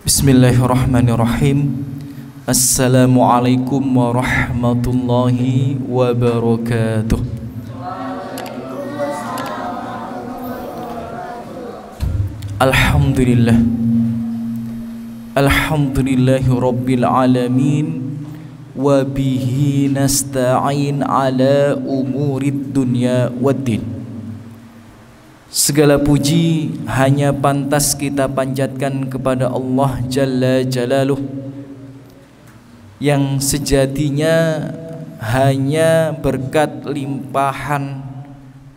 Bismillahirrahmanirrahim. Assalamualaikum warahmatullahi wabarakatuh. Alhamdulillah. Alhamdulillahi rabbil alamin. Wa bihi nasta'in ala umurid dunya waddin. Segala puji hanya pantas kita panjatkan kepada Allah Jalla Jalaluh, yang sejatinya hanya berkat limpahan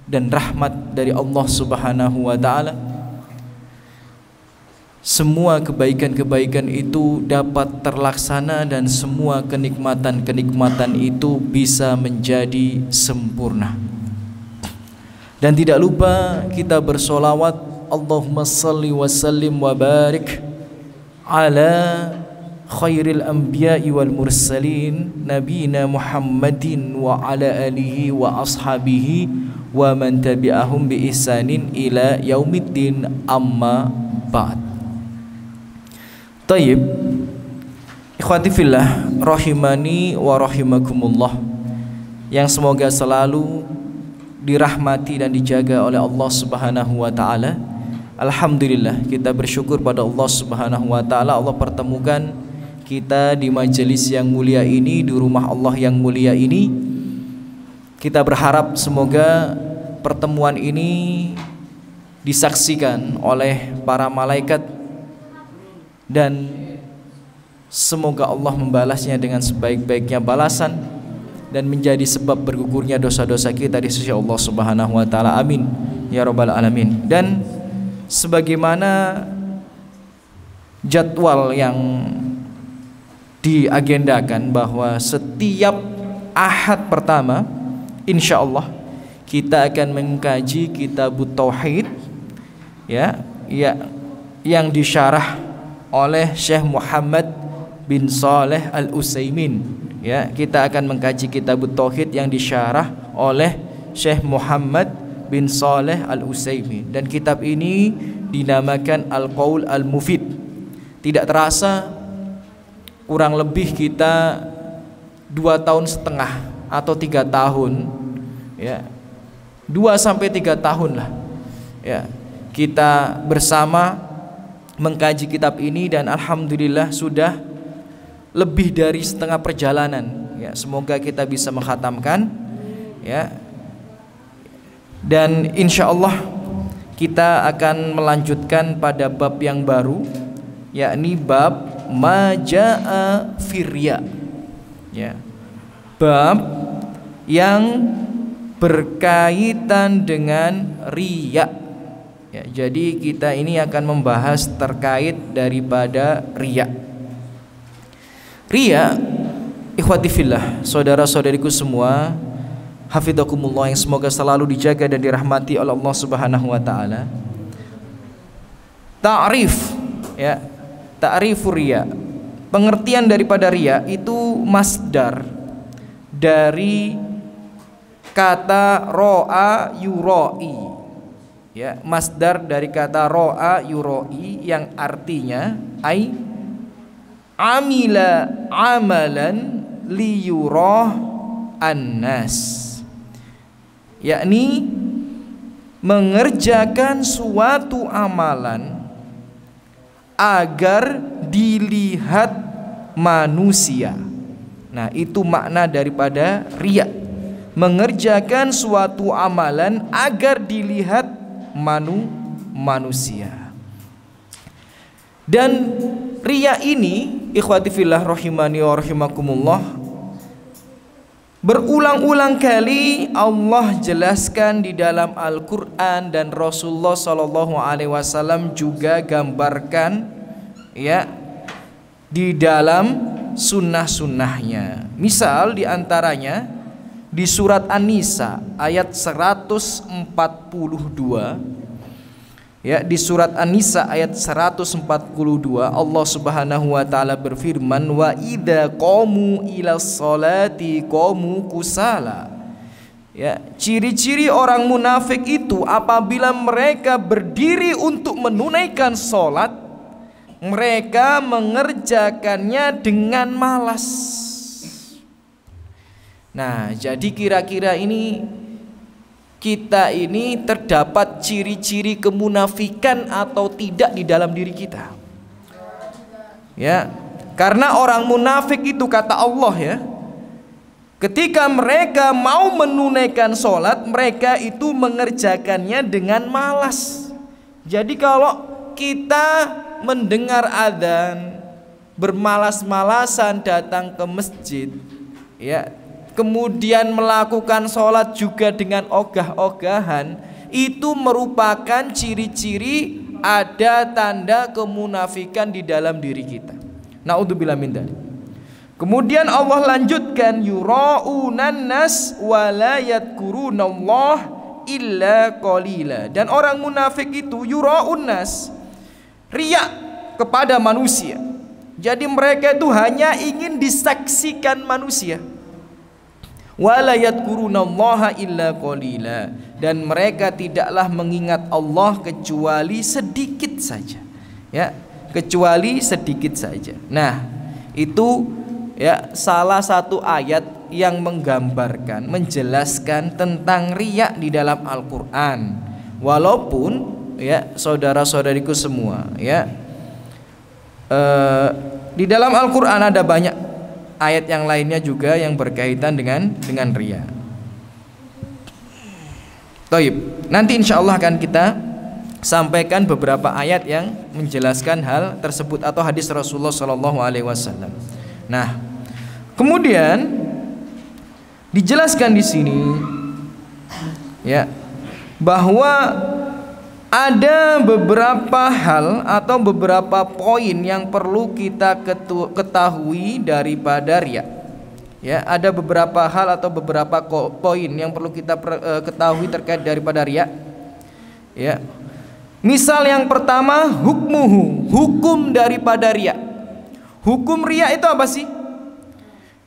dan rahmat dari Allah Subhanahu wa ta'ala semua kebaikan-kebaikan itu dapat terlaksana dan semua kenikmatan-kenikmatan itu bisa menjadi sempurna. Dan tidak lupa kita bersolawat, Allahumma salli wa sallim wa barik ala khairil anbiya'i wal mursalin nabiyina Muhammadin wa ala alihi wa ashabihi wa man tabi'ahum bi ihsanin ila yaumiddin, amma ba'd. Tayyib, ikhwati fillah rahimani wa rahimakumullah, yang semoga selalu dirahmati dan dijaga oleh Allah Subhanahu wa ta'ala. Alhamdulillah, kita bersyukur pada Allah Subhanahu wa ta'ala, Allah pertemukan kita di majelis yang mulia ini, di rumah Allah yang mulia ini. Kita berharap semoga pertemuan ini disaksikan oleh para malaikat dan semoga Allah membalasnya dengan sebaik-baiknya balasan dan menjadi sebab bergugurnya dosa-dosa kita di sisi Allah Subhanahu wa ta'ala. Amin ya rabbal alamin. Dan sebagaimana jadwal yang diagendakan bahwa setiap Ahad pertama insya Allah kita akan mengkaji kitab Tauhid yang disyarah oleh Syekh Muhammad bin Shalih Al-Utsaimin. Kita akan mengkaji kitab Tauhid yang disyarah oleh Syekh Muhammad bin Shalih Al-Utsaimin, dan kitab ini dinamakan Al-Qaul Al-Mufid. Tidak terasa kurang lebih kita 2,5 tahun atau 3 tahun, 2-3 tahun lah kita bersama mengkaji kitab ini, dan alhamdulillah sudah lebih dari setengah perjalanan. Semoga kita bisa mengkhatamkan, dan insya Allah kita akan melanjutkan pada bab yang baru, yakni bab Maja'a Firya, bab yang berkaitan dengan riya. Jadi kita ini akan membahas terkait daripada riya. Riya, ikhwati fillah, saudara-saudariku semua, hafidhakumullah, yang semoga selalu dijaga dan dirahmati oleh Allah Subhanahu wa ta'ala. Ta'rifur riya, pengertian daripada riya itu masdar dari kata ro'a yuroi, masdar dari kata ro'a yuroi, yang artinya amila amalan liyurah annas, yakni mengerjakan suatu amalan agar dilihat manusia. Nah, itu makna daripada riya, mengerjakan suatu amalan agar dilihat manusia. Dan riya ini, ikhwati fillah rahimani wa rahimakumullah, berulang-ulang kali Allah jelaskan di dalam Al-Quran, dan Rasulullah SAW juga gambarkan di dalam sunnah-sunnahnya. Misal diantaranya di surat An-Nisa ayat 142. Di surat An-Nisa ayat 142 Allah Subhanahu wa ta'ala berfirman, wa idza qamu ila sholati qamu kusala. Ciri-ciri orang munafik itu apabila mereka berdiri untuk menunaikan sholat, mereka mengerjakannya dengan malas. Nah, jadi kira-kira ini kita ini terdapat ciri-ciri kemunafikan atau tidak di dalam diri kita. Ya, karena orang munafik itu kata Allah ya, ketika mereka mau menunaikan sholat, mereka itu mengerjakannya dengan malas. Jadi kalau kita mendengar adzan bermalas-malasan datang ke masjid, ya, kemudian melakukan sholat juga dengan ogah-ogahan, itu merupakan ciri-ciri ada tanda kemunafikan di dalam diri kita. Naudzubillah min dzalik. Kemudian Allah lanjutkan, yura'unan nas wa la yadhkurunallah illa qalila. Dan orang munafik itu yura'un nas, riya kepada manusia. Jadi mereka itu hanya ingin disaksikan manusia. Wala yadhkurunallaha illa qalila, dan mereka tidaklah mengingat Allah kecuali sedikit saja. Ya, kecuali sedikit saja. Nah, itu ya salah satu ayat yang menggambarkan, menjelaskan tentang riya di dalam Al-Qur'an. Walaupun ya saudara-saudariku semua, ya di dalam Al-Qur'an ada banyak ayat yang lainnya juga yang berkaitan dengan riya. Taib. Nanti insya Allah akan kita sampaikan beberapa ayat yang menjelaskan hal tersebut atau hadis Rasulullah SAW. Nah, kemudian dijelaskan di sini ya bahwa ada beberapa hal atau beberapa poin yang perlu kita ketahui daripada riya. Ya, ada beberapa hal atau beberapa poin yang perlu kita ketahui terkait daripada riya. Ya. Misal yang pertama, hukmuhu, hukum daripada riya. Hukum riya itu apa sih?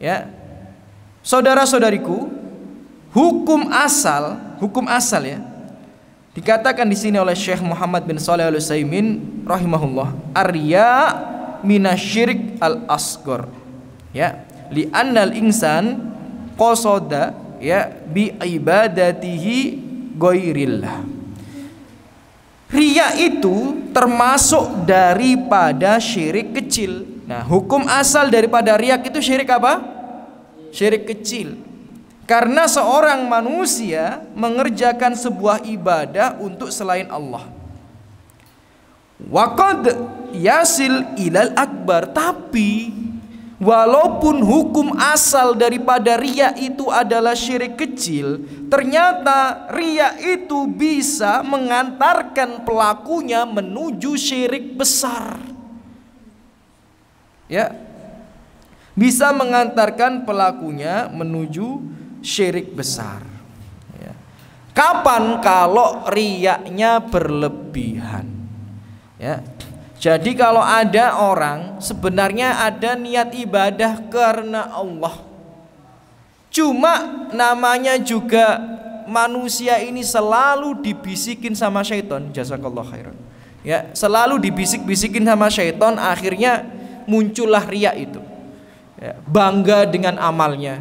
Ya. Saudara-saudariku, hukum asal ya. Dikatakan di sini oleh Syekh Muhammad bin Shalih Al-Utsaimin rahimahullah, ar-riya minasyirik al-asghar. Ya, li'annal insan qasada ya bi ibadatihi ghairillah. Riya itu termasuk daripada syirik kecil. Nah, hukum asal daripada riya itu syirik apa? Syirik kecil. Karena seorang manusia mengerjakan sebuah ibadah untuk selain Allah. Waqad yasil ilal akbar, tapi walaupun hukum asal daripada riya itu adalah syirik kecil, ternyata riya itu bisa mengantarkan pelakunya menuju syirik besar. Ya. Bisa mengantarkan pelakunya menuju syirik besar. Ya. Kapan kalau riyanya berlebihan? Ya. Jadi kalau ada orang sebenarnya ada niat ibadah karena Allah, cuma namanya juga manusia ini selalu dibisikin sama syaitan, jazakallah khairan. Ya, selalu dibisik-bisikin sama syaitan, akhirnya muncullah riya itu. Ya, bangga dengan amalnya,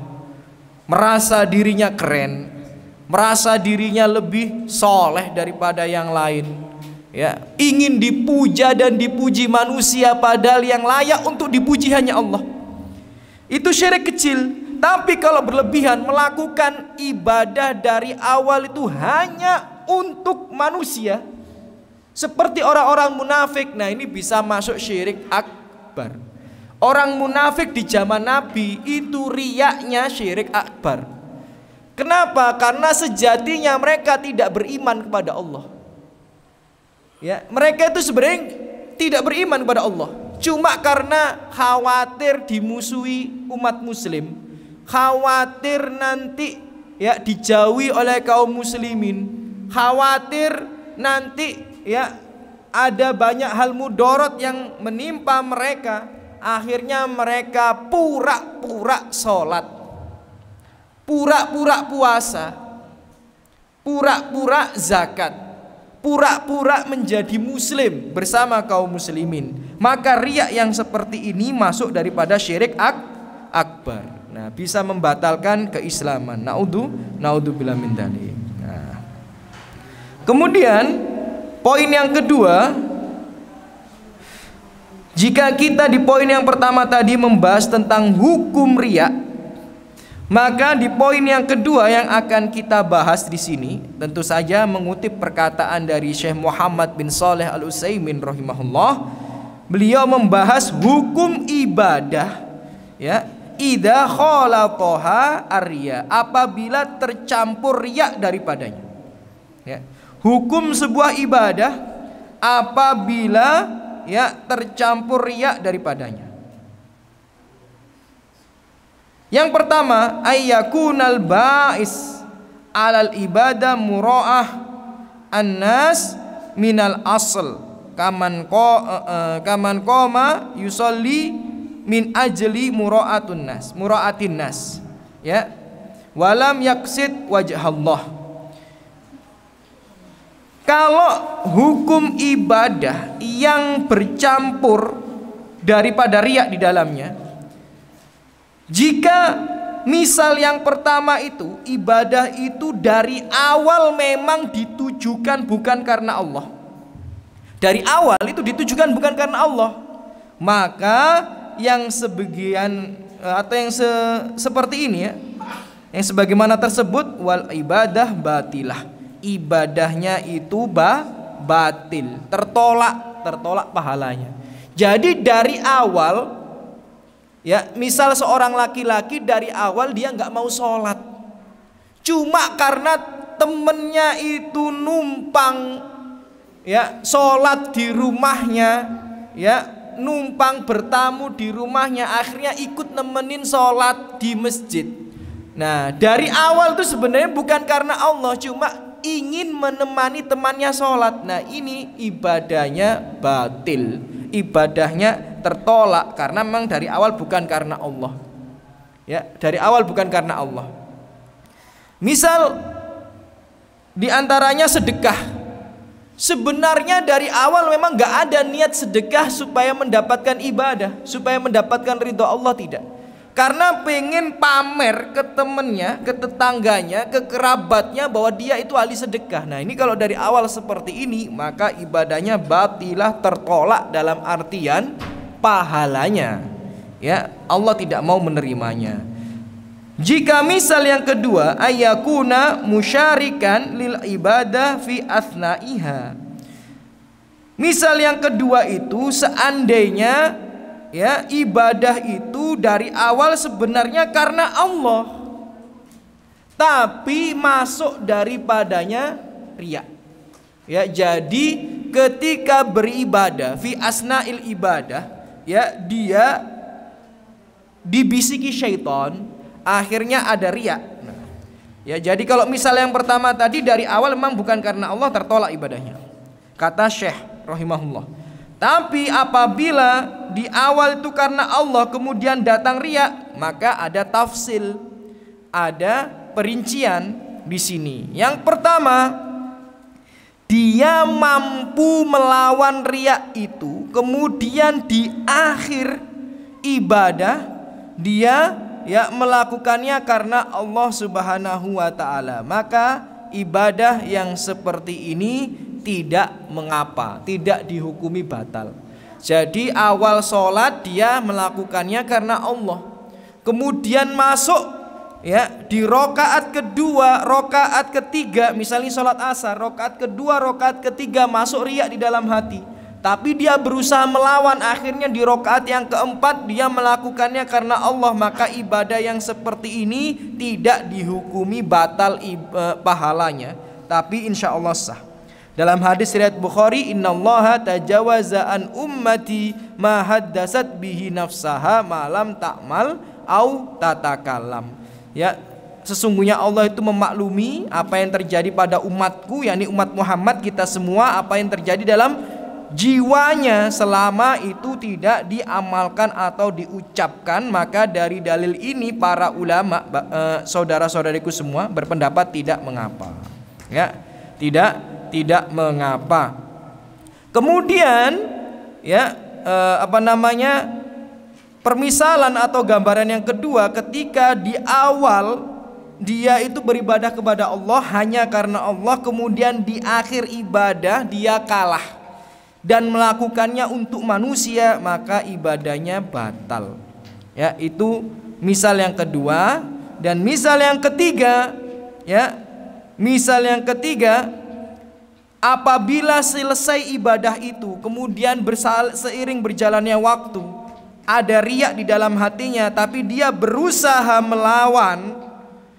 merasa dirinya keren, merasa dirinya lebih soleh daripada yang lain, ya, ingin dipuja dan dipuji manusia padahal yang layak untuk dipuji hanya Allah. Itu syirik kecil. Tapi kalau berlebihan, melakukan ibadah dari awal itu hanya untuk manusia, seperti orang-orang munafik, nah ini bisa masuk syirik akbar. Orang munafik di zaman Nabi itu riyaknya syirik akbar. Kenapa? Karena sejatinya mereka tidak beriman kepada Allah. Ya, mereka itu sebenarnya tidak beriman kepada Allah. Cuma karena khawatir dimusuhi umat muslim, khawatir nanti ya dijauhi oleh kaum muslimin, khawatir nanti ya ada banyak hal mudarat yang menimpa mereka. Akhirnya mereka pura-pura sholat, pura-pura puasa, pura-pura zakat, pura-pura menjadi muslim bersama kaum muslimin. maka riya yang seperti ini masuk daripada syirik akbar. Nah, bisa membatalkan keislaman. Naudzubillah min dzalik. Nah, kemudian poin yang kedua, jika kita di poin yang pertama tadi membahas tentang hukum riya, maka di poin yang kedua yang akan kita bahas di sini tentu saja mengutip perkataan dari Syekh Muhammad bin Shalih Al-Utsaimin rahimahullah. Beliau membahas hukum ibadah, ya, idza khalataha ar-riya, apabila tercampur riya daripadanya. Ya. Hukum sebuah ibadah apabila ya tercampur riya daripadanya. Yang pertama, ayyakunal ba'is alal ibadah mura'ah annas minal asl kaman qama yusalli min ajli mura'atin nas, ya, walam yaksid wajhallah. Kalau hukum ibadah yang bercampur daripada riya di dalamnya, jika misal yang pertama itu ibadah itu dari awal memang ditujukan bukan karena Allah, dari awal itu ditujukan bukan karena Allah, maka yang sebagian atau yang seperti ini, ya, yang sebagaimana tersebut, wal ibadah batilah, ibadahnya itu batil, tertolak pahalanya. Jadi dari awal, ya, misal seorang laki-laki dari awal dia nggak mau sholat, cuma karena temennya itu numpang, ya, sholat di rumahnya, ya, numpang bertamu di rumahnya, akhirnya ikut nemenin sholat di masjid. Nah, dari awal itu sebenarnya bukan karena Allah, cuma ingin menemani temannya sholat. Nah, ini ibadahnya batil, ibadahnya tertolak karena memang dari awal bukan karena Allah, ya, dari awal bukan karena Allah. Misal diantaranya sedekah, sebenarnya dari awal memang nggak ada niat sedekah supaya mendapatkan ibadah, supaya mendapatkan ridho Allah, tidak. Karena pengen pamer ke temennya, ke tetangganya, ke kerabatnya bahwa dia itu ahli sedekah. Nah, ini kalau dari awal seperti ini, maka ibadahnya batilah, tertolak dalam artian pahalanya, ya, Allah tidak mau menerimanya. Jika misal yang kedua, ayakuna musyarikan lil ibadah fi asnaiha, misal yang kedua itu seandainya, ya, ibadah itu dari awal sebenarnya karena Allah, tapi masuk daripadanya riya, ya. Jadi ketika beribadah fi asnail ibadah, ya, dia dibisiki syaitan, akhirnya ada riya. Nah, ya, jadi kalau misal yang pertama tadi dari awal memang bukan karena Allah, tertolak ibadahnya, kata Syekh rahimahullah. Tapi apabila di awal itu karena Allah kemudian datang riya, maka ada tafsil, ada perincian di sini. Yang pertama, dia mampu melawan riya itu, kemudian di akhir ibadah dia, ya, melakukannya karena Allah Subhanahu wa taala, maka ibadah yang seperti ini tidak mengapa, tidak dihukumi batal. Jadi awal sholat dia melakukannya karena Allah, kemudian masuk, ya, di rokaat kedua, rokaat ketiga, misalnya sholat asar, rokaat kedua, rokaat ketiga masuk riya di dalam hati, tapi dia berusaha melawan, akhirnya di rokaat yang keempat dia melakukannya karena Allah, maka ibadah yang seperti ini tidak dihukumi batal pahalanya, tapi insya Allah sah. Dalam hadis riwayat Bukhari, innallaha tajawaza an ummati ma haddasat bihi nafsaha ma lam ta'mal au tatakallam. Ya, sesungguhnya Allah itu memaklumi apa yang terjadi pada umatku, yakni umat Muhammad, kita semua, apa yang terjadi dalam jiwanya selama itu tidak diamalkan atau diucapkan. Maka dari dalil ini para ulama, saudara-saudariku semua, berpendapat tidak mengapa, ya, tidak mengapa. Kemudian, ya, permisalan atau gambaran yang kedua, ketika di awal dia itu beribadah kepada Allah hanya karena Allah, kemudian di akhir ibadah dia kalah dan melakukannya untuk manusia, maka ibadahnya batal. Ya, itu misal yang kedua. Dan misal yang ketiga, ya, misal yang ketiga, apabila selesai ibadah itu kemudian seiring berjalannya waktu ada riya di dalam hatinya, tapi dia berusaha melawan,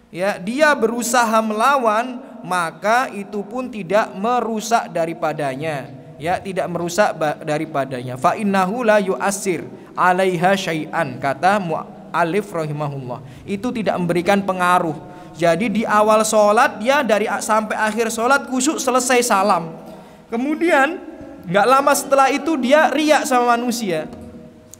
ya, dia berusaha melawan, maka itu pun tidak merusak daripadanya, ya, tidak merusak daripadanya. Fa innahu la yu'assir 'alaiha syai'an, kata mu'allif rahimahullah. Itu tidak memberikan pengaruh. Jadi di awal sholat dia sampai akhir sholat khusyuk, selesai salam. Kemudian nggak lama setelah itu dia riya sama manusia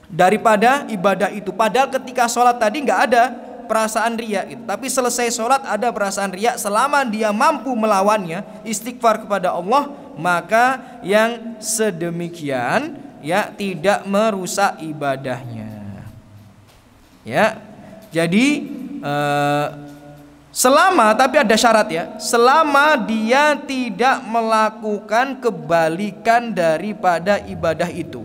daripada ibadah itu. Padahal ketika sholat tadi nggak ada perasaan riya itu, tapi selesai sholat ada perasaan riya. Selama dia mampu melawannya, istighfar kepada Allah, maka yang sedemikian, ya, tidak merusak ibadahnya. Ya, jadi selama, tapi ada syarat, ya, selama dia tidak melakukan kebalikan daripada ibadah itu.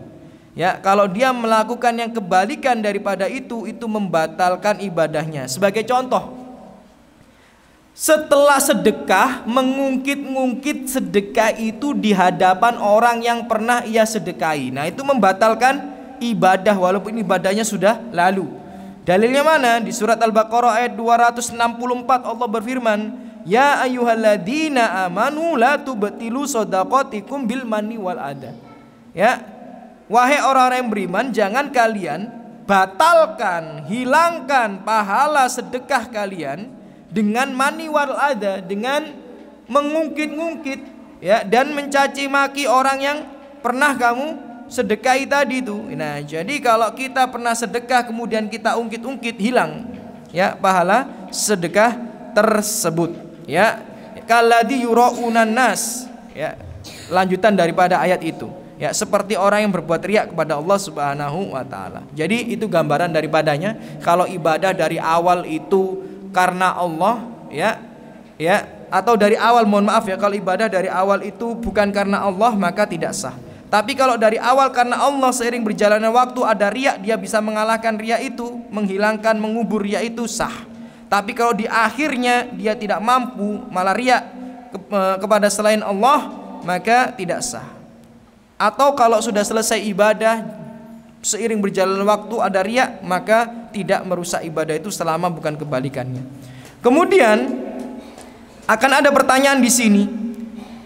Ya, kalau dia melakukan yang kebalikan daripada itu membatalkan ibadahnya. Sebagai contoh, setelah sedekah, mengungkit-ungkit sedekah itu di hadapan orang yang pernah ia sedekahi. Nah, itu membatalkan ibadah walaupun ibadahnya sudah lalu. Dalilnya mana? Di surat Al-Baqarah ayat 264 Allah berfirman, ya ayyuhalladzina amanu la tubtilu shadaqatikum bil manni wal adha. Ya, wahai orang-orang yang beriman, jangan kalian batalkan, hilangkan pahala sedekah kalian dengan mani wal adha, dengan mengungkit-ungkit, ya, dan mencaci maki orang yang pernah kamu sedekahi tadi itu. Nah, jadi kalau kita pernah sedekah kemudian kita ungkit-ungkit, hilang, ya, pahala sedekah tersebut. Ya, kalladzi yuraunan nas, ya, lanjutan daripada ayat itu. Ya, seperti orang yang berbuat riya kepada Allah Subhanahu wa taala. Jadi itu gambaran daripadanya. Kalau ibadah dari awal itu karena Allah, ya, atau dari awal, mohon maaf, ya, kalau ibadah dari awal itu bukan karena Allah, maka tidak sah. Tapi kalau dari awal karena Allah, seiring berjalannya waktu ada riya, dia bisa mengalahkan riya itu, menghilangkan, mengubur riya itu, sah. Tapi kalau di akhirnya dia tidak mampu, malah riya kepada selain Allah, maka tidak sah. Atau kalau sudah selesai ibadah, seiring berjalannya waktu ada riya, maka tidak merusak ibadah itu selama bukan kebalikannya. Kemudian akan ada pertanyaan di sini,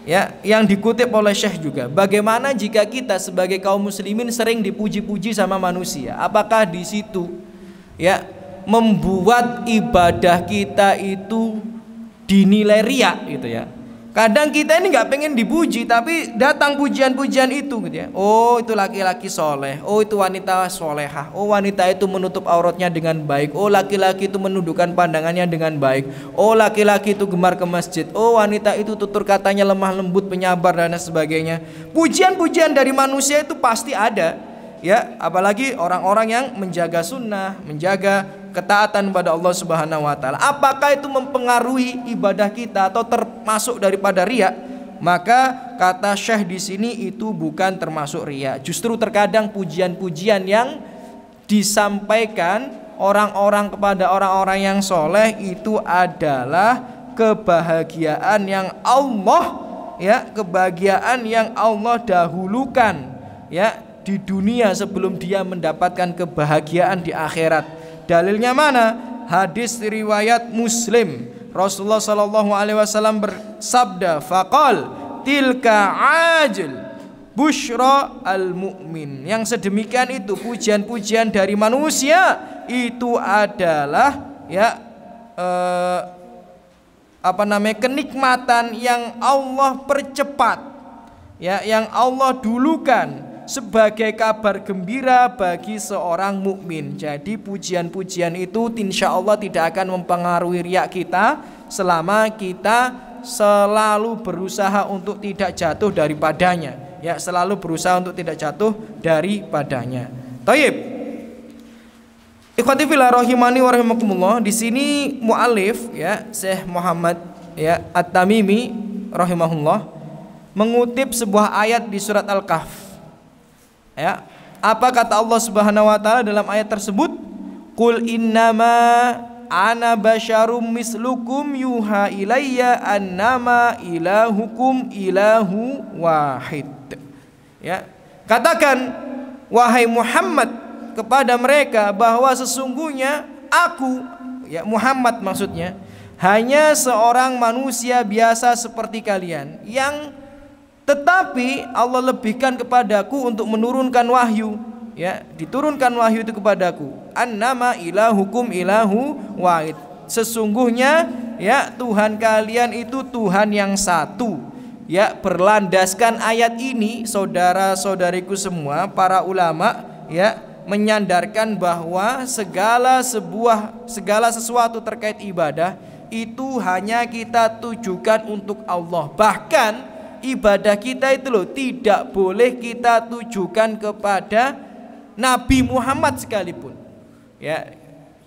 ya, yang dikutip oleh Syekh juga. Bagaimana jika kita sebagai kaum muslimin sering dipuji-puji sama manusia? Apakah di situ, ya, membuat ibadah kita itu dinilai riya gitu, ya? Kadang kita ini nggak pengen dipuji, tapi datang pujian-pujian itu gitu, ya. Oh, itu laki-laki soleh. Oh, itu wanita solehah. Oh, wanita itu menutup auratnya dengan baik. Oh, laki-laki itu menundukkan pandangannya dengan baik. Oh, laki-laki itu gemar ke masjid. Oh, wanita itu tutur katanya lemah lembut, penyabar, dan sebagainya. Pujian-pujian dari manusia itu pasti ada, ya. Apalagi orang-orang yang menjaga sunnah, menjaga ketaatan pada Allah Subhanahu wa taala. Apakah itu mempengaruhi ibadah kita atau termasuk daripada riya? Maka kata Syekh di sini itu bukan termasuk riya. Justru terkadang pujian-pujian yang disampaikan orang-orang kepada orang-orang yang soleh itu adalah kebahagiaan yang Allah, ya, kebahagiaan yang Allah dahulukan, ya, di dunia sebelum dia mendapatkan kebahagiaan di akhirat. Dalilnya mana? Hadis riwayat Muslim. Rasulullah sallallahu alaihi wasallam bersabda, faqal tilka ajil busyra al mu'min. Yang sedemikian itu pujian-pujian dari manusia itu adalah, ya, kenikmatan yang Allah percepat, ya, yang Allah dulukan sebagai kabar gembira bagi seorang mukmin. Jadi pujian-pujian itu insya Allah tidak akan mempengaruhi riya kita selama kita selalu berusaha untuk tidak jatuh daripadanya. ya selalu berusaha untuk tidak jatuh daripadanya. Taib. Ikhwati fillah rahimani wa rahimakumullah, di sini muallif ya Syekh Muhammad ya At-Tamimi rahimahullah mengutip sebuah ayat di surat Al-Kahf. Ya, apa kata Allah Subhanahu wa taala dalam ayat tersebut? Qul innama ana basyarum mislukum yuha ilayya annama ilahukum ilahu wahid. Ya, katakan wahai Muhammad kepada mereka bahwa sesungguhnya aku, ya Muhammad maksudnya, hanya seorang manusia biasa seperti kalian, yang tetapi Allah lebihkan kepadaku untuk menurunkan wahyu, ya diturunkan wahyu itu kepadaku. Annama ilahukum ilahu wahid, sesungguhnya ya Tuhan kalian itu Tuhan yang satu. Ya, berlandaskan ayat ini saudara-saudariku semua, para ulama ya menyandarkan bahwa segala sesuatu terkait ibadah itu hanya kita tujukan untuk Allah. Bahkan ibadah kita itu loh tidak boleh kita tujukan kepada Nabi Muhammad sekalipun. Ya.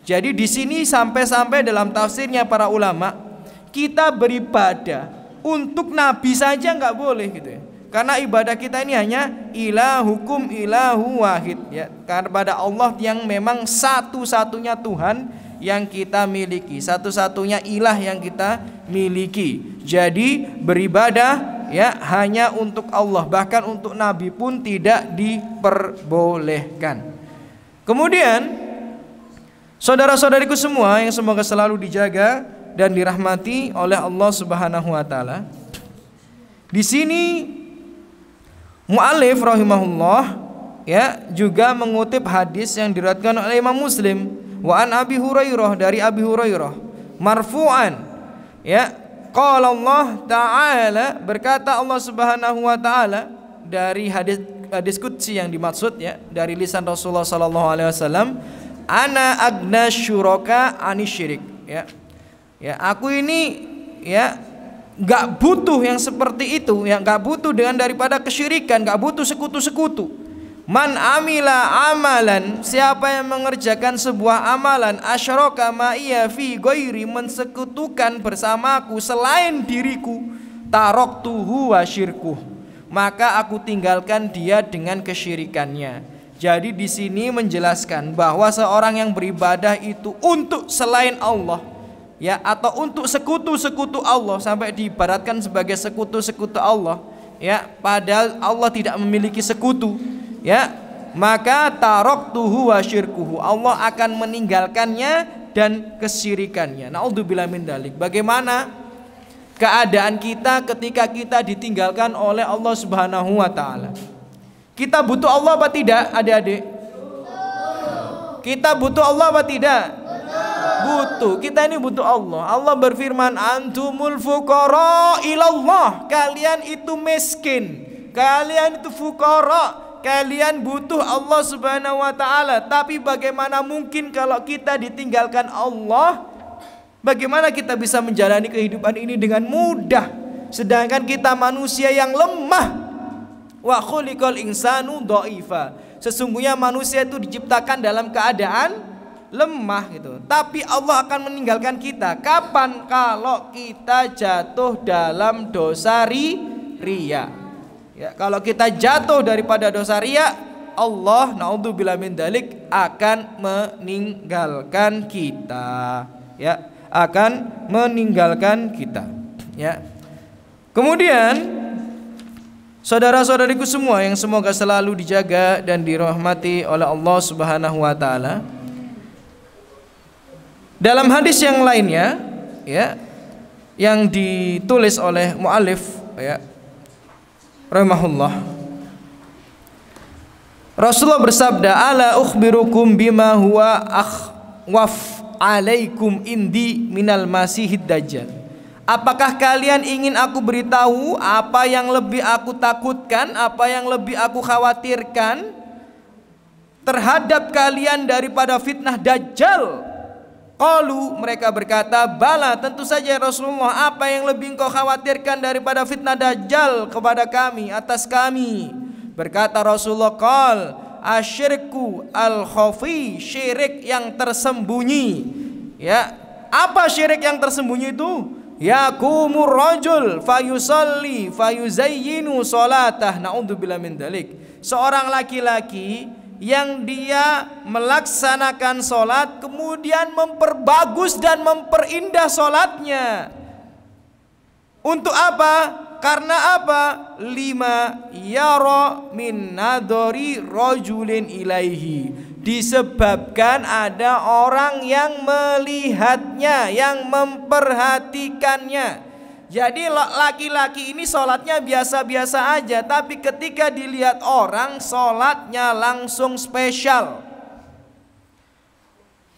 Jadi di sini sampai dalam tafsirnya para ulama, kita beribadah untuk Nabi saja nggak boleh gitu ya. Karena ibadah kita ini hanya ilahukum ilahu wahid, ya, kepada Allah yang memang satu-satunya Tuhan yang kita miliki, satu-satunya ilah yang kita miliki. Jadi beribadah ya hanya untuk Allah, bahkan untuk Nabi pun tidak diperbolehkan. Kemudian saudara-saudariku semua yang semoga selalu dijaga dan dirahmati oleh Allah Subhanahu wa taala, di sini mu'allif rahimahullah ya juga mengutip hadis yang diriwayatkan oleh Imam Muslim, wa an Abi Hurairah, dari Abi Hurairah marfu'an, ya qala Allah Ta'ala, berkata Allah Subhanahu wa taala, dari hadis qudsi yang dimaksud ya dari lisan Rasulullah sallallahu alaihi wasallam, ana agna syuraka anisyirik, ya aku ini ya gak butuh yang seperti itu, yang gak butuh dengan daripada kesyirikan, gak butuh sekutu-sekutu. Man amila amalan, siapa yang mengerjakan sebuah amalan, asyraka ma'iya fi ghairi, mensekutukan bersamaku selain diriku, taraktuhu wa syirkuh, maka aku tinggalkan dia dengan kesyirikannya. Jadi di sini menjelaskan bahwa seorang yang beribadah itu untuk selain Allah, ya, atau untuk sekutu-sekutu Allah, sampai diibaratkan sebagai sekutu-sekutu Allah, ya, padahal Allah tidak memiliki sekutu, ya, maka taraktuhu wa syirkuhu, Allah akan meninggalkannya dan kesyirikannya. Naudzubillah min dzalik. Bagaimana keadaan kita ketika kita ditinggalkan oleh Allah Subhanahu wa taala? Kita butuh Allah apa tidak, adik-adik? Kita butuh Allah apa tidak? Butuh. Kita ini butuh Allah. Allah berfirman, antumul fuqara ilallah, kalian itu miskin, kalian itu fuqara, kalian butuh Allah Subhanahu wa taala. Tapi bagaimana mungkin kalau kita ditinggalkan Allah? Bagaimana kita bisa menjalani kehidupan ini dengan mudah, sedangkan kita manusia yang lemah? Wa khuliqal insanu dhaifa, sesungguhnya manusia itu diciptakan dalam keadaan lemah gitu. Tapi Allah akan meninggalkan kita kapan? Kalau kita jatuh dalam dosa riya. Ya, kalau kita jatuh daripada dosa riya, Allah naudzubillah min dzalik akan meninggalkan kita. Ya, akan meninggalkan kita. Ya. Kemudian saudara-saudariku semua yang semoga selalu dijaga dan dirahmati oleh Allah Subhanahu wa taala, dalam hadis yang lainnya ya yang ditulis oleh muallif ya rahimahullah, Rasulullah bersabda, ala ukhbirukum bima huwa akhwaf alaikum indi minal masihid dajjal, apakah kalian ingin aku beritahu apa yang lebih aku takutkan, apa yang lebih aku khawatirkan terhadap kalian daripada fitnah dajjal? Qalu, mereka berkata, bala, tentu saja ya Rasulullah. Apa yang lebih engkau khawatirkan daripada fitnah Dajjal kepada kami, atas kami? Berkata Rasulullah, qal asyirku al-khafi, syirik yang tersembunyi. Ya, apa syirik yang tersembunyi itu? Yakumur rajul fayusalli fayuzayyinu salatah, naudzubillah min dzalik. Seorang laki-laki yang dia melaksanakan solat kemudian memperbagus dan memperindah solatnya. Untuk apa? Karena apa? Lima yara min nadori rajulin ilaihi, disebabkan ada orang yang melihatnya, yang memperhatikannya. Jadi laki-laki ini sholatnya biasa-biasa aja, tapi ketika dilihat orang, sholatnya langsung spesial.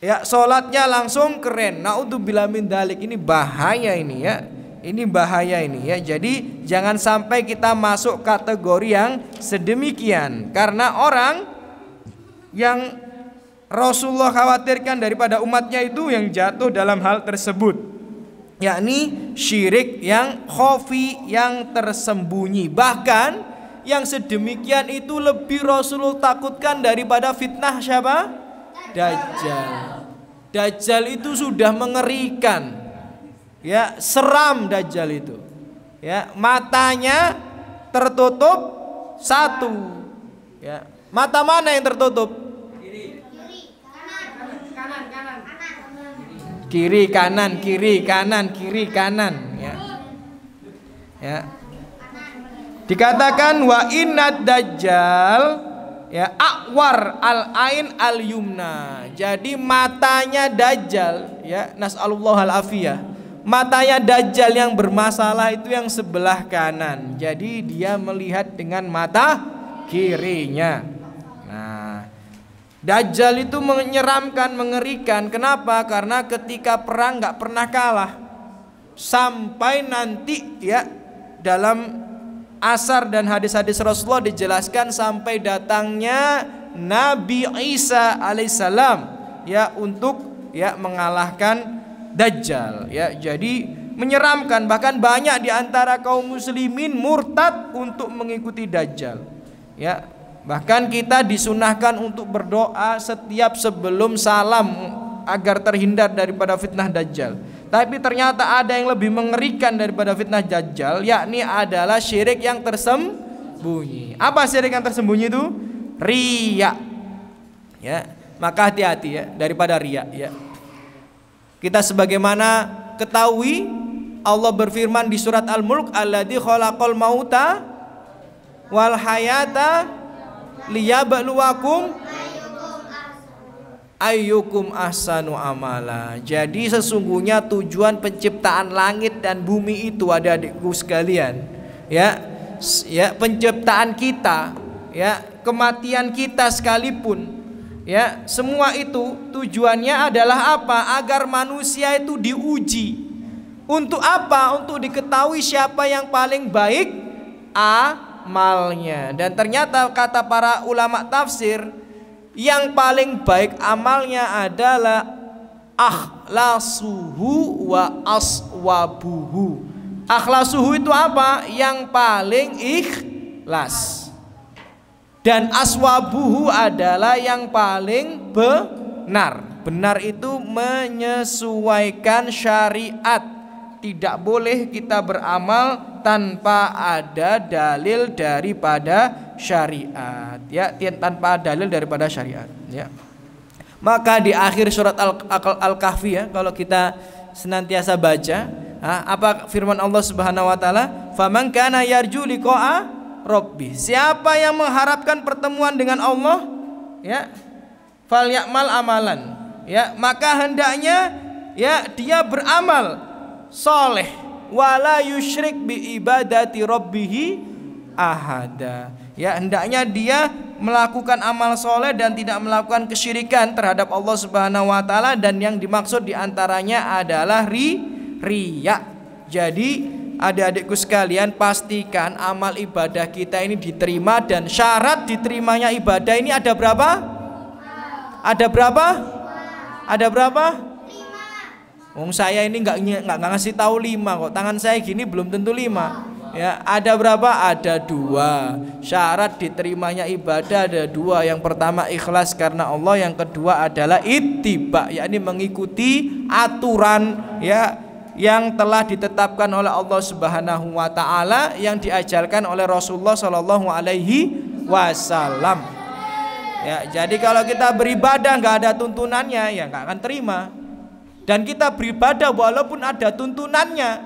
Ya, sholatnya langsung keren. Naudzubillah min dzalik. Ini bahaya ini ya. Ini bahaya ini ya. Jadi jangan sampai kita masuk kategori yang sedemikian. Karena orang yang Rasulullah khawatirkan daripada umatnya itu yang jatuh dalam hal tersebut, yakni syirik yang khafi, yang tersembunyi. Bahkan yang sedemikian itu lebih Rasulullah takutkan daripada fitnah siapa? Dajjal. Dajjal itu sudah mengerikan. Ya, seram Dajjal itu. Ya, matanya tertutup satu. Ya, mata mana yang tertutup? Kiri kanan, kiri kanan, kiri kanan, ya. Ya. Dikatakan wa innad dajjal, ya, akwar al ain al yumna. Jadi matanya Dajjal, ya, nasallallahu al afiyah. Matanya Dajjal yang bermasalah itu yang sebelah kanan. Jadi dia melihat dengan mata kirinya. Dajjal itu menyeramkan, mengerikan. Kenapa? Karena ketika perang nggak pernah kalah. Sampai nanti ya dalam asar dan hadis-hadis Rasulullah dijelaskan sampai datangnya Nabi Isa alaihissalam ya untuk ya mengalahkan Dajjal ya. Jadi menyeramkan, bahkan banyak di antara kaum muslimin murtad untuk mengikuti Dajjal. Ya. Bahkan kita disunahkan untuk berdoa setiap sebelum salam agar terhindar daripada fitnah Dajjal. Tapi ternyata ada yang lebih mengerikan daripada fitnah Dajjal, yakni adalah syirik yang tersembunyi. Apa syirik yang tersembunyi itu? Riya. Ya, maka hati-hati ya daripada riya ya. Kita sebagaimana ketahui Allah berfirman di surat Al-Mulk, alladzi khalaqal mauta wal hayata liyabluwakum ayyukum ahsanu amala. Jadi sesungguhnya tujuan penciptaan langit dan bumi itu, adik-adikku sekalian, ya, penciptaan kita, ya, kematian kita sekalipun, ya, semua itu tujuannya adalah apa? Agar manusia itu diuji. Untuk apa? Untuk diketahui siapa yang paling baik amalnya. Dan ternyata kata para ulama tafsir, yang paling baik amalnya adalah akhlasuhu wa aswabuhu. Akhlasuhu itu apa? Yang paling ikhlas. Dan aswabuhu adalah yang paling benar. Benar itu menyesuaikan syariat. Tidak boleh kita beramal tanpa ada dalil daripada syariat, ya, tanpa dalil daripada syariat, ya. Maka di akhir surat Al-Kahfi ya, kalau kita senantiasa baca, apa firman Allah Subhanahu wa taala? Faman kana yarju liqa'a rabbi. Siapa yang mengharapkan pertemuan dengan Allah, ya, falyamal amalan, ya, maka hendaknya ya dia beramal soleh, wala yusyrik bi ibadati rabbih ahada. Ya, hendaknya dia melakukan amal soleh dan tidak melakukan kesyirikan terhadap Allah Subhanahu wa taala, dan yang dimaksud diantaranya adalah riya. Jadi adik-adikku sekalian, pastikan amal ibadah kita ini diterima, dan syarat diterimanya ibadah ini ada berapa? Ada berapa? Ada berapa? Wong saya ini nggak ngasih tahu 5 kok. Tangan saya gini belum tentu 5. Ya, ada berapa? Ada 2. Syarat diterimanya ibadah ada 2. Yang pertama ikhlas karena Allah, yang kedua adalah ittiba, yakni mengikuti aturan ya yang telah ditetapkan oleh Allah Subhanahu wa taala, yang diajarkan oleh Rasulullah sallallahu alaihi wasallam. Ya, jadi kalau kita beribadah nggak ada tuntunannya, ya nggak akan terima. Dan kita beribadah walaupun ada tuntunannya,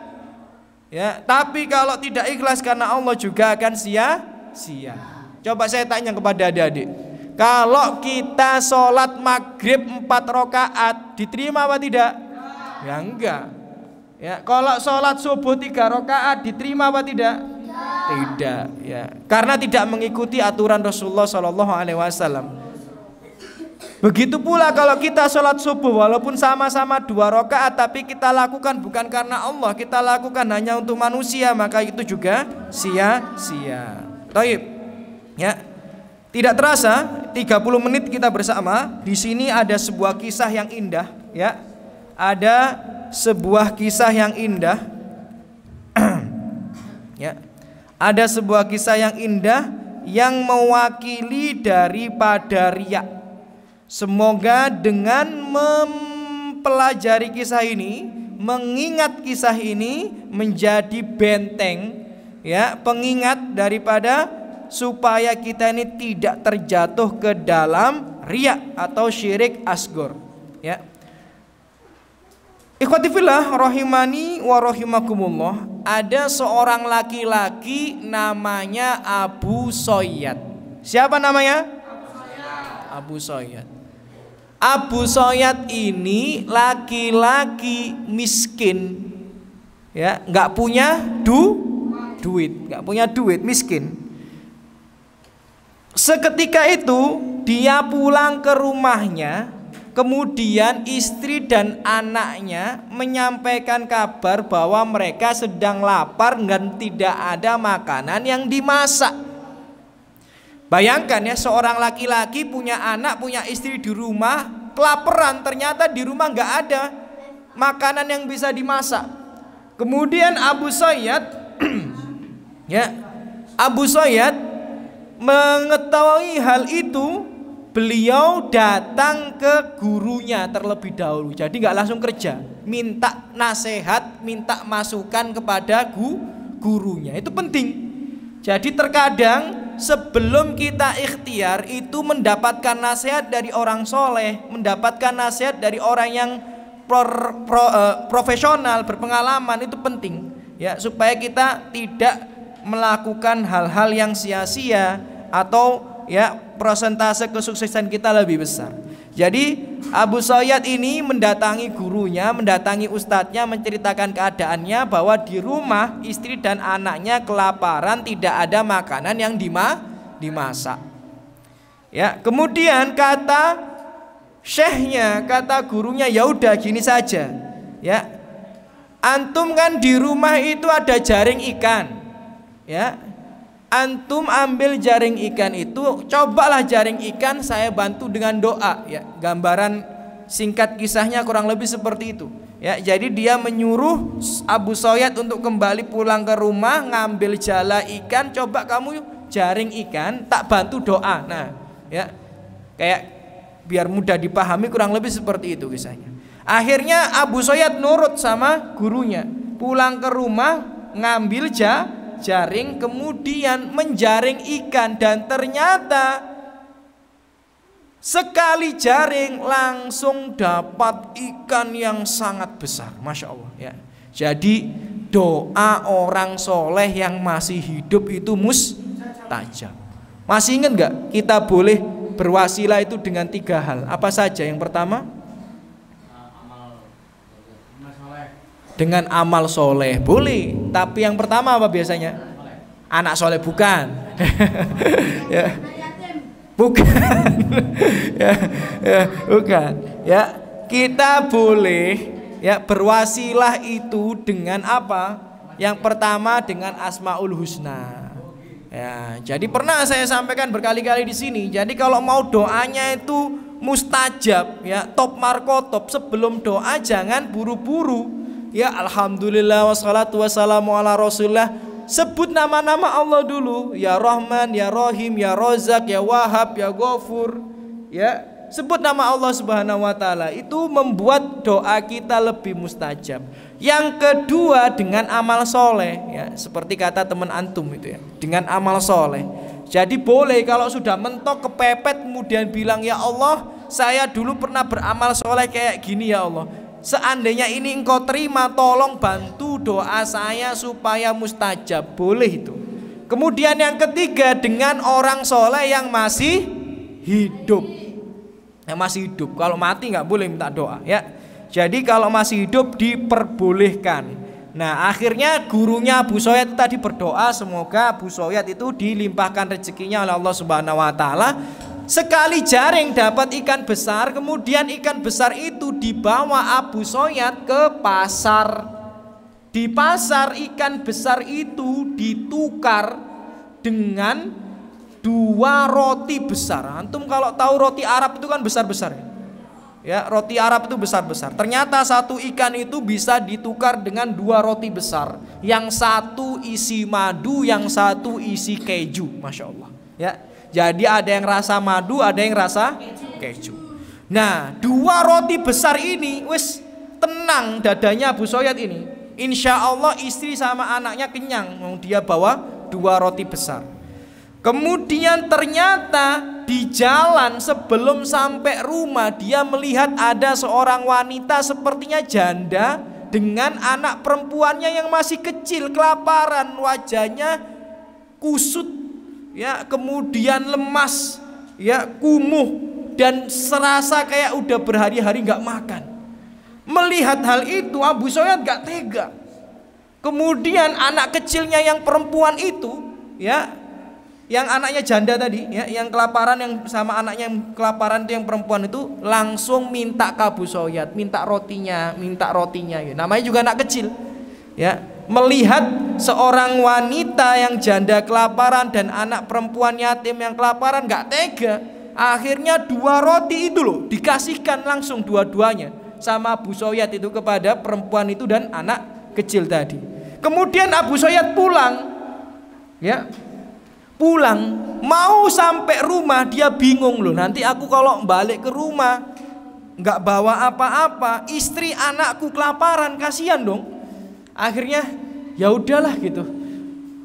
ya, tapi kalau tidak ikhlas karena Allah juga akan sia-sia. Coba saya tanya kepada adik-adik, kalau kita sholat maghrib 4 rakaat diterima apa tidak? Ya enggak. Ya, kalau sholat subuh 3 rakaat diterima apa tidak? Tidak. Ya, karena tidak mengikuti aturan Rasulullah SAW. Begitu pula kalau kita sholat subuh walaupun sama-sama 2 rakaat, tapi kita lakukan bukan karena Allah, kita lakukan hanya untuk manusia, maka itu juga sia-sia. Taib. Ya. Tidak terasa 30 menit kita bersama. Di sini ada sebuah kisah yang indah, ya. Ada sebuah kisah yang indah. Ya. Ada sebuah kisah yang indah yang mewakili daripada riya. Semoga dengan mempelajari kisah ini, mengingat kisah ini menjadi benteng, ya, pengingat daripada supaya kita ini tidak terjatuh ke dalam riya atau syirik asghar, ya. Ikhwati fillah rahimani wa rahimakumullah, ada seorang laki-laki namanya Abu Soyyad. Siapa namanya? Abu Soyyad. Abu Soyyad ini laki-laki miskin, ya, nggak punya duit, nggak punya duit, miskin. Seketika itu dia pulang ke rumahnya, kemudian istri dan anaknya menyampaikan kabar bahwa mereka sedang lapar dan tidak ada makanan yang dimasak. Bayangkan ya, seorang laki-laki punya anak, punya istri di rumah, kelaparan, ternyata di rumah nggak ada makanan yang bisa dimasak. Kemudian Abu Soyyad ya, Abu Soyyad mengetahui hal itu, beliau datang ke gurunya terlebih dahulu. Jadi nggak langsung kerja, minta nasihat, minta masukan kepada gurunya. Itu penting. Jadi terkadang sebelum kita ikhtiar itu mendapatkan nasihat dari orang soleh, mendapatkan nasihat dari orang yang profesional, berpengalaman, itu penting, ya, supaya kita tidak melakukan hal-hal yang sia-sia atau ya persentase kesuksesan kita lebih besar. Jadi Abu Soyyad ini mendatangi gurunya, mendatangi ustadznya, menceritakan keadaannya bahwa di rumah istri dan anaknya kelaparan, tidak ada makanan yang dimasak. Ya, kemudian kata syekhnya, kata gurunya, ya udah gini saja, ya, antum kan di rumah itu ada jaring ikan, ya. Antum ambil jaring ikan itu, cobalah jaring ikan saya bantu dengan doa, ya. Gambaran singkat kisahnya kurang lebih seperti itu, ya. Jadi dia menyuruh Abu Soyyad untuk kembali pulang ke rumah, ngambil jala ikan, coba kamu jaring ikan, tak bantu doa. Nah, ya, kayak biar mudah dipahami, kurang lebih seperti itu kisahnya. Akhirnya Abu Soyyad nurut sama gurunya, pulang ke rumah, ngambil jaring, kemudian menjaring ikan, dan ternyata sekali jaring langsung dapat ikan yang sangat besar, masya Allah, ya. Jadi doa orang soleh yang masih hidup itu mustajab. Masih ingat nggak? Kita boleh berwasilah itu dengan 3 hal. Apa saja? Yang pertama, dengan amal soleh boleh, tapi yang pertama apa biasanya? Anak soleh, bukan? Ya, bukan. Bukan. Ya, kita boleh ya berwasilah itu dengan apa? Yang pertama dengan Asmaul Husna. Ya, jadi pernah saya sampaikan berkali-kali di sini. Jadi kalau mau doanya itu mustajab, ya, top markotop. Sebelum doa jangan buru-buru, ya. Alhamdulillah wassalatu wassalamu ala rasulillah. Sebut nama-nama Allah dulu, ya Rahman, ya Rahim, ya Rozak, ya Wahab, ya Ghafur, ya. Sebut nama Allah Subhanahu wa taala, itu membuat doa kita lebih mustajab. Yang kedua dengan amal soleh, ya, seperti kata teman antum itu, ya, dengan amal soleh. Jadi boleh kalau sudah mentok kepepet kemudian bilang, ya Allah, saya dulu pernah beramal soleh kayak gini, ya Allah, seandainya ini engkau terima, tolong bantu doa saya supaya mustajab. Boleh itu. Kemudian yang ketiga dengan orang soleh yang masih hidup, yang masih hidup. Kalau mati nggak boleh minta doa, ya. Jadi kalau masih hidup diperbolehkan. Nah akhirnya gurunya Abu Soyad tadi berdoa semoga Abu Soyad itu dilimpahkan rezekinya oleh Allah Subhanahu wa taala. Sekali jaring dapat ikan besar, kemudian ikan besar itu dibawa Abu Soyad ke pasar. Di pasar ikan besar itu ditukar dengan 2 roti besar. Antum kalau tahu roti Arab itu kan besar-besar, ya, roti Arab itu besar-besar. Ternyata satu ikan itu bisa ditukar dengan 2 roti besar. Yang satu isi madu, yang satu isi keju. Masya Allah, ya. Jadi ada yang rasa madu, ada yang rasa keju. Nah 2 roti besar ini, wis tenang dadanya Abu Soyad ini. Insya Allah istri sama anaknya kenyang. Dia bawa 2 roti besar. Kemudian ternyata di jalan sebelum sampai rumah dia melihat ada seorang wanita sepertinya janda dengan anak perempuannya yang masih kecil, kelaparan, wajahnya kusut, ya, kemudian lemas, ya, kumuh, dan serasa kayak udah berhari-hari nggak makan. Melihat hal itu Abu Soyad nggak tega. Kemudian anak kecilnya yang perempuan itu, ya, yang anaknya janda tadi, ya, yang kelaparan, yang sama anaknya yang kelaparan itu yang perempuan itu langsung minta ke Abu Soyad, minta rotinya, ya. Namanya juga anak kecil, ya. Melihat seorang wanita yang janda kelaparan dan anak perempuan yatim yang kelaparan nggak tega. Akhirnya 2 roti itu loh dikasihkan langsung dua-duanya sama Abu Soyad itu kepada perempuan itu dan anak kecil tadi. Kemudian Abu Soyad pulang, ya. Pulang, mau sampai rumah dia bingung loh. Nanti aku kalau balik ke rumah nggak bawa apa-apa, istri anakku kelaparan, kasihan dong. Akhirnya ya udahlah gitu.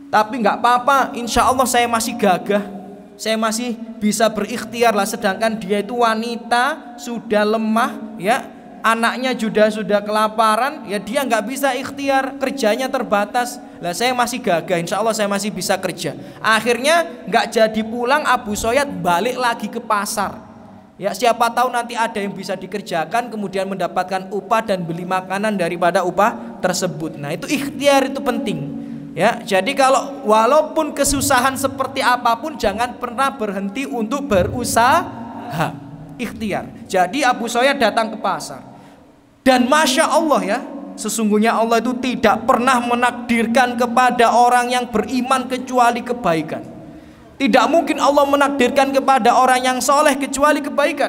Tapi nggak apa-apa, insya Allah saya masih gagah, saya masih bisa berikhtiar lah. Sedangkan dia itu wanita, sudah lemah, ya, anaknya sudah kelaparan, ya dia nggak bisa ikhtiar, kerjanya terbatas. Lah saya masih gagah, insya Allah saya masih bisa kerja. Akhirnya nggak jadi pulang, Abu Soyad balik lagi ke pasar. Ya siapa tahu nanti ada yang bisa dikerjakan, kemudian mendapatkan upah dan beli makanan daripada upah tersebut. Nah itu ikhtiar itu penting. Ya jadi kalau walaupun kesusahan seperti apapun jangan pernah berhenti untuk berusaha. Ikhtiar. Jadi Abu Soyad datang ke pasar. Dan Masya Allah ya, sesungguhnya Allah itu tidak pernah menakdirkan kepada orang yang beriman kecuali kebaikan. Tidak mungkin Allah menakdirkan kepada orang yang soleh kecuali kebaikan.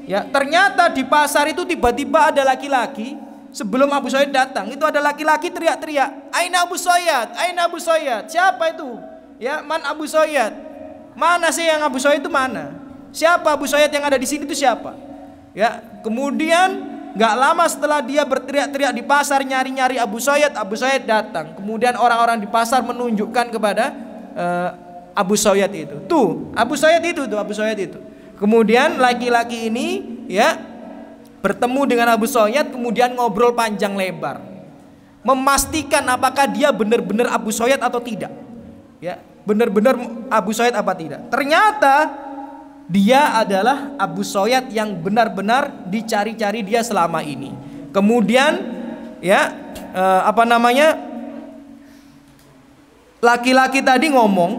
Ya, ternyata di pasar itu tiba-tiba ada laki-laki. Sebelum Abu Soyad datang, itu ada laki-laki teriak-teriak, "Aina Abu Soyad, Aina Abu Soyad." Siapa itu? Ya, man Abu Soyad. Mana sih yang Abu Soyad itu mana? Siapa Abu Soyad yang ada di sini itu siapa? Ya, kemudian gak lama setelah dia berteriak-teriak di pasar nyari-nyari Abu Soyad datang. Kemudian orang-orang di pasar menunjukkan kepada Abu Soyad itu. Tuh, Abu Soyad itu. Kemudian laki-laki ini ya bertemu dengan Abu Soyad, kemudian ngobrol panjang lebar. Memastikan apakah dia benar-benar Abu Soyad atau tidak. Ya, benar-benar Abu Soyad apa tidak. Ternyata dia adalah Abu Soyad yang benar-benar dicari-cari dia selama ini. Kemudian ya laki-laki tadi ngomong,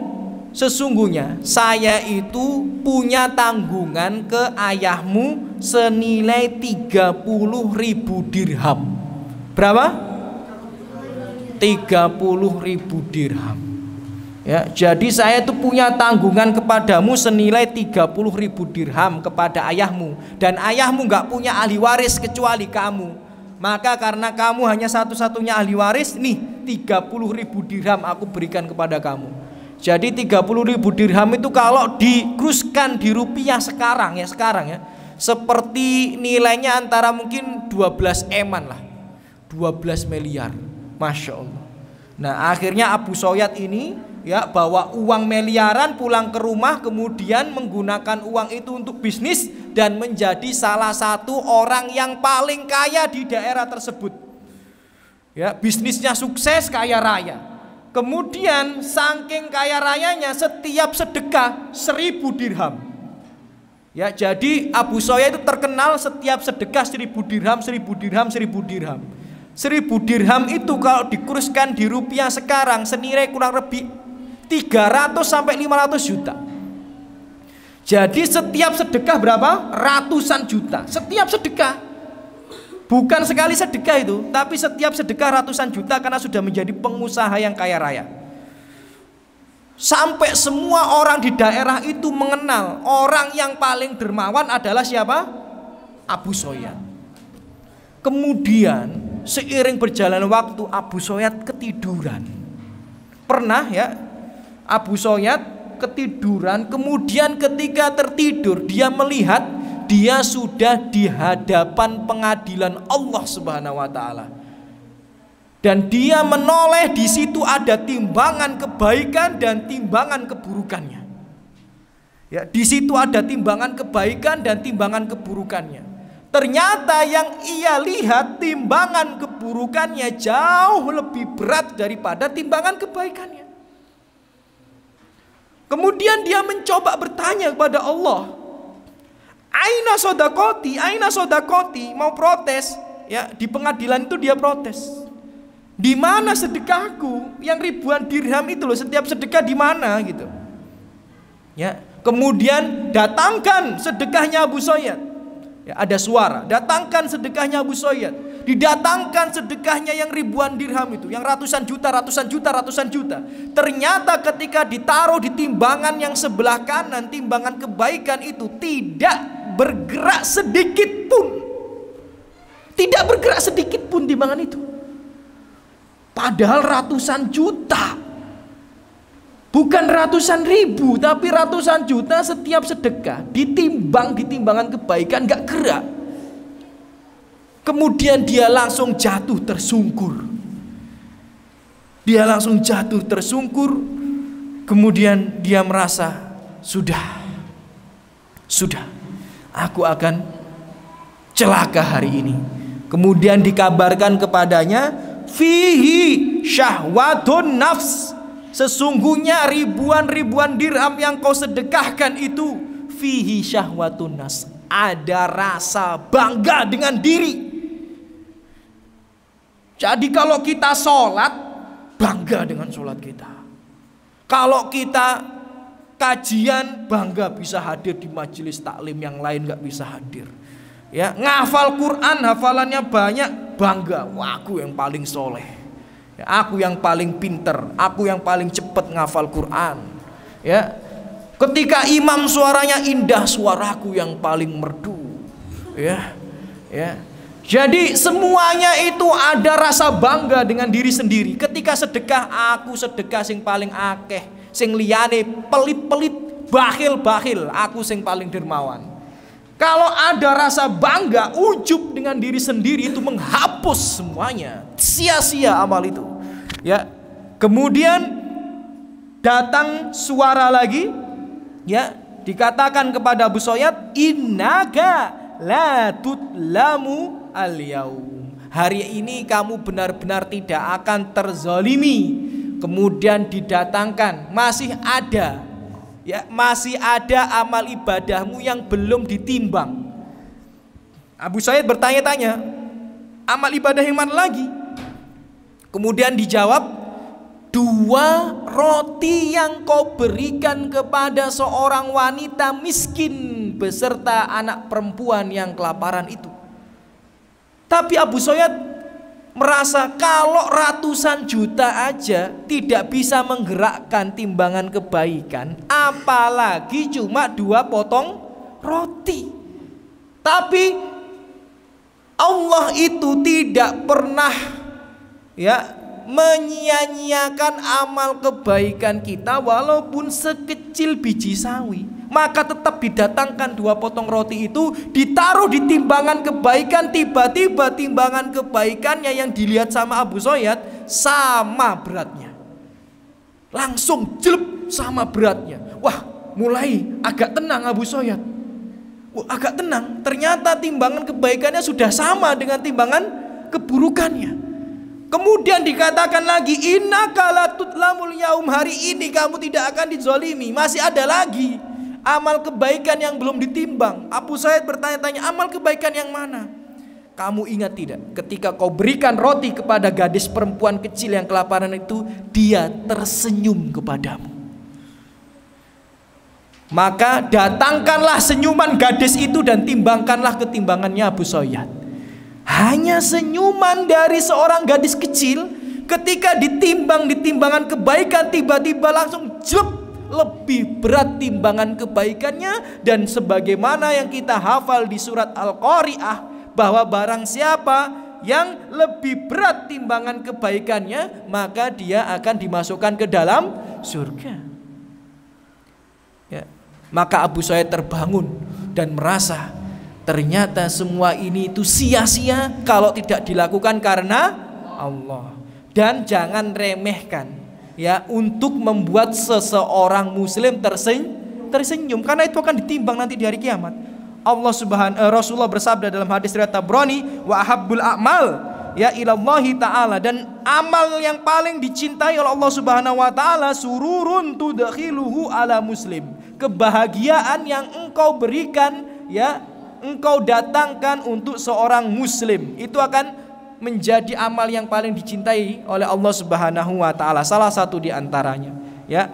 sesungguhnya saya itu punya tanggungan ke ayahmu senilai 30.000 dirham. Berapa? 30.000 dirham. Ya, jadi saya itu punya tanggungan kepadamu senilai 30.000 dirham kepada ayahmu, dan ayahmu nggak punya ahli waris kecuali kamu. Maka karena kamu hanya satu-satunya ahli waris, nih 30.000 dirham aku berikan kepada kamu. Jadi 30.000 dirham itu kalau dikuruskan di rupiah sekarang ya, seperti nilainya antara mungkin 12 eman lah, 12 miliar, Masya Allah. Nah akhirnya Abu Soyad ini ya bawa uang miliaran pulang ke rumah, kemudian menggunakan uang itu untuk bisnis dan menjadi salah satu orang yang paling kaya di daerah tersebut. Ya, bisnisnya sukses, kaya raya. Kemudian saking kaya rayanya setiap sedekah 1.000 dirham. Ya, jadi Abu Soyad itu terkenal setiap sedekah 1.000 dirham, 1.000 dirham, 1.000 dirham. 1.000 dirham itu kalau dikuruskan di rupiah sekarang senilai kurang lebih 300 sampai 500 juta. Jadi setiap sedekah berapa? Ratusan juta. Setiap sedekah. Bukan sekali sedekah itu, tapi setiap sedekah ratusan juta karena sudah menjadi pengusaha yang kaya raya. Sampai semua orang di daerah itu mengenal orang yang paling dermawan adalah siapa? Abu Soyad. Kemudian seiring berjalan waktu Abu Soyad ketiduran. Pernah ya Abu Soyad ketiduran, kemudian ketika tertidur dia melihat dia sudah di hadapan pengadilan Allah Subhanahu wa taala. Dan dia menoleh, di situ ada timbangan kebaikan dan timbangan keburukannya. Ya, di situ ada timbangan kebaikan dan timbangan keburukannya. Ternyata yang ia lihat timbangan keburukannya jauh lebih berat daripada timbangan kebaikannya. Kemudian dia mencoba bertanya kepada Allah, Aina sodakoti, aina sodakoti, mau protes. Ya, di pengadilan itu dia protes. Di mana sedekahku yang ribuan dirham itu loh, setiap sedekah di mana gitu. Ya, kemudian datangkan sedekahnya Abu Soyad. Ya, ada suara, datangkan sedekahnya Abu Soyad. Didatangkan sedekahnya yang ribuan dirham itu, yang ratusan juta, ratusan juta, ratusan juta. Ternyata ketika ditaruh di timbangan yang sebelah kanan, timbangan kebaikan itu tidak bergerak sedikit pun. Tidak bergerak sedikit pun timbangan itu. Padahal ratusan juta. Bukan ratusan ribu, tapi ratusan juta setiap sedekah ditimbang di timbangan kebaikan, gak gerak. Kemudian dia langsung jatuh tersungkur. Dia langsung jatuh tersungkur. Kemudian dia merasa sudah, aku akan celaka hari ini. Kemudian dikabarkan kepadanya, fihi syahwatun nafs. Sesungguhnya ribuan dirham yang kau sedekahkan itu fihi syahwatun nas, ada rasa bangga dengan diri. Jadi kalau kita sholat, bangga dengan sholat kita. Kalau kita kajian, bangga bisa hadir di majelis taklim yang lain gak bisa hadir. Ya, ngafal Quran, hafalannya banyak, bangga, wah aku yang paling soleh. Ya, aku yang paling pinter, aku yang paling cepat ngafal Quran. Ya, ketika imam suaranya indah, suaraku yang paling merdu. Ya, ya. Jadi semuanya itu ada rasa bangga dengan diri sendiri. Ketika sedekah, aku sedekah sing paling akeh, sing liyane pelit-pelit, bakhil-bakhil, aku sing paling dermawan. Kalau ada rasa bangga, ujub dengan diri sendiri, itu menghapus semuanya, sia-sia amal itu. Ya, kemudian datang suara lagi, ya, dikatakan kepada Abu Soyad, innaka la tutlamu al-yaum. Hari ini kamu benar-benar tidak akan terzalimi. Kemudian didatangkan, masih ada. Ya, masih ada amal ibadahmu yang belum ditimbang. Abu Soyad bertanya-tanya, amal ibadah yang mana lagi? Kemudian dijawab, 2 roti yang kau berikan kepada seorang wanita miskin beserta anak perempuan yang kelaparan itu. Tapi Abu Soyad merasa kalau ratusan juta aja tidak bisa menggerakkan timbangan kebaikan, apalagi cuma 2 potong roti. Tapi Allah itu tidak pernah menyia-nyiakan amal kebaikan kita walaupun sekecil biji sawi. Maka tetap didatangkan 2 potong roti itu, ditaruh di timbangan kebaikan. Tiba-tiba timbangan kebaikannya yang dilihat sama Abu Soyad sama beratnya, langsung jelek sama beratnya. Wah, mulai agak tenang Abu Soyad. Agak tenang, ternyata timbangan kebaikannya sudah sama dengan timbangan keburukannya. Kemudian dikatakan lagi, innaka latudlamul yaum, hari ini kamu tidak akan dizolimi. Masih ada lagi amal kebaikan yang belum ditimbang. Abu Said bertanya-tanya, amal kebaikan yang mana? Kamu ingat tidak, ketika kau berikan roti kepada gadis perempuan kecil yang kelaparan itu, dia tersenyum kepadamu. Maka datangkanlah senyuman gadis itu dan timbangkanlah ketimbangannya Abu Sayyad. Hanya senyuman dari seorang gadis kecil, ketika ditimbang di timbangan kebaikan, tiba-tiba langsung jep, lebih berat timbangan kebaikannya. Dan sebagaimana yang kita hafal di surat Al-Qari'ah, bahwa barang siapa yang lebih berat timbangan kebaikannya, maka dia akan dimasukkan ke dalam surga. Ya. Maka Abu Sayyid terbangun dan merasa ternyata semua ini itu sia-sia kalau tidak dilakukan karena Allah. Dan jangan remehkan untuk membuat seseorang muslim tersenyum, karena itu akan ditimbang nanti di hari kiamat. Rasulullah bersabda dalam hadis riwayat Tabrani, wa ahabbul a'mal ilallahi ta'ala, dan amal yang paling dicintai oleh Allah Subhanahu wa taala, sururun tudkhiluhu ala muslim, kebahagiaan yang engkau berikan, engkau datangkan untuk seorang muslim, itu akan menjadi amal yang paling dicintai oleh Allah Subhanahu wa taala. Salah satu di antaranya.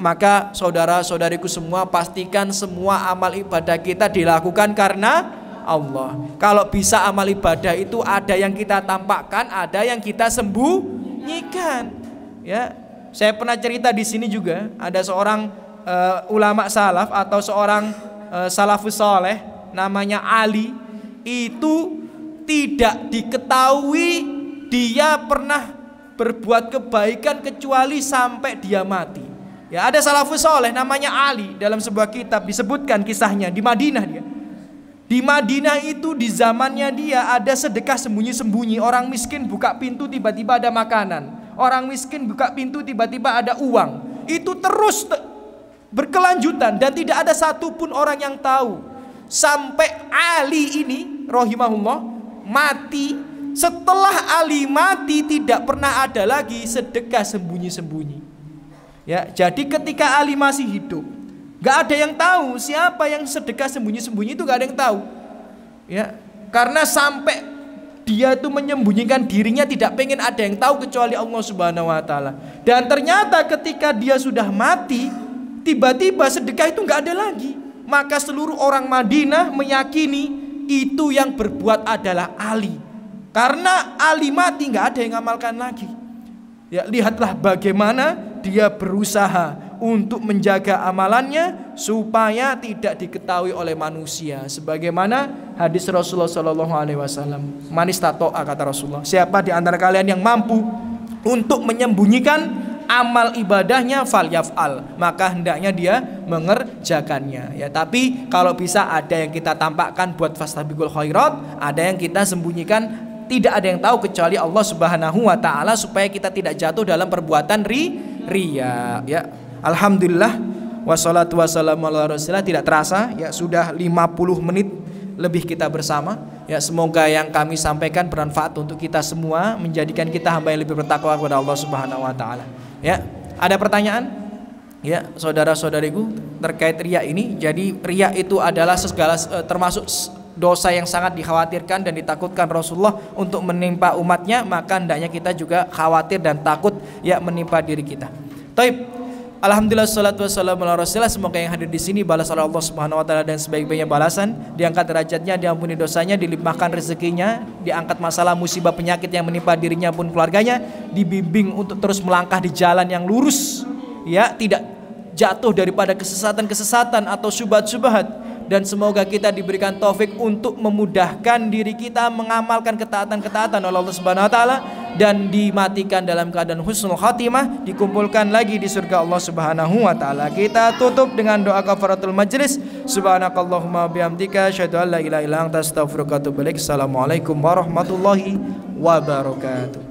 Maka saudara-saudariku semua, pastikan semua amal ibadah kita dilakukan karena Allah. Kalau bisa amal ibadah itu ada yang kita tampakkan, ada yang kita sembunyikan. Saya pernah cerita di sini juga, ada seorang ulama salaf atau seorang salafus saleh namanya Ali, itu tidak diketahui dia pernah berbuat kebaikan kecuali sampai dia mati. Ada salafus saleh namanya Ali, dalam sebuah kitab disebutkan kisahnya di Madinah dia. Di Madinah itu di zamannya dia ada sedekah sembunyi-sembunyi. Orang miskin buka pintu tiba-tiba ada makanan. Orang miskin buka pintu tiba-tiba ada uang. Itu terus berkelanjutan dan tidak ada satupun orang yang tahu. Sampai Ali ini rahimahullah mati. Setelah Ali mati tidak pernah ada lagi sedekah sembunyi-sembunyi. Jadi ketika Ali masih hidup, gak ada yang tahu siapa yang sedekah sembunyi-sembunyi, itu gak ada yang tahu. Karena sampai dia itu menyembunyikan dirinya, tidak pengen ada yang tahu kecuali Allah Subhanahu wa taala. Dan ternyata ketika dia sudah mati, tiba-tiba sedekah itu gak ada lagi. Maka seluruh orang Madinah meyakini itu yang berbuat adalah Ali. Karena Ali mati gak ada yang ngamalkan lagi. Lihatlah bagaimana dia berusaha untuk menjaga amalannya supaya tidak diketahui oleh manusia. Sebagaimana hadis Rasulullah SAW, man istata'a, kata Rasulullah, siapa di antara kalian yang mampu untuk menyembunyikan amal ibadahnya, falyaf'al, maka hendaknya dia mengerjakannya. Tapi kalau bisa ada yang kita tampakkan buat fastabiqul khairat, ada yang kita sembunyikan, tidak ada yang tahu kecuali Allah Subhanahu wa taala, supaya kita tidak jatuh dalam perbuatan riya. Alhamdulillah wassalatu wassalamu ala Rasulillah. Tidak terasa sudah 50 menit lebih kita bersama. Semoga yang kami sampaikan bermanfaat untuk kita semua, menjadikan kita hamba yang lebih bertakwa kepada Allah Subhanahu wa taala. Ada pertanyaan? Saudara-saudariku, terkait riya ini. Jadi riya itu adalah termasuk dosa yang sangat dikhawatirkan dan ditakutkan Rasulullah untuk menimpa umatnya. Maka hendaknya kita juga khawatir dan takut menimpa diri kita. Taib. Alhamdulillah salatu wassalamu ala Rasulillah. Semoga yang hadir di sini balas oleh Allah Subhanahu wa taala dan sebaik-baiknya balasan, diangkat derajatnya, diampuni dosanya, dilimpahkan rezekinya, diangkat masalah musibah penyakit yang menimpa dirinya pun keluarganya, dibimbing untuk terus melangkah di jalan yang lurus, ya, tidak jatuh daripada kesesatan-kesesatan atau syubhat-syubhat. Dan semoga kita diberikan taufik untuk memudahkan diri kita mengamalkan ketaatan-ketaatan oleh Allah Subhanahu wa taala dan dimatikan dalam keadaan husnul khatimah, dikumpulkan lagi di surga Allah Subhanahu wa taala. Kita tutup dengan doa kafaratul majlis. Subhanakallahumma bihamdika asyhadu an la ilaha illa anta astaghfiruka wa atubu ilaik. Assalamualaikum warahmatullahi wabarakatuh.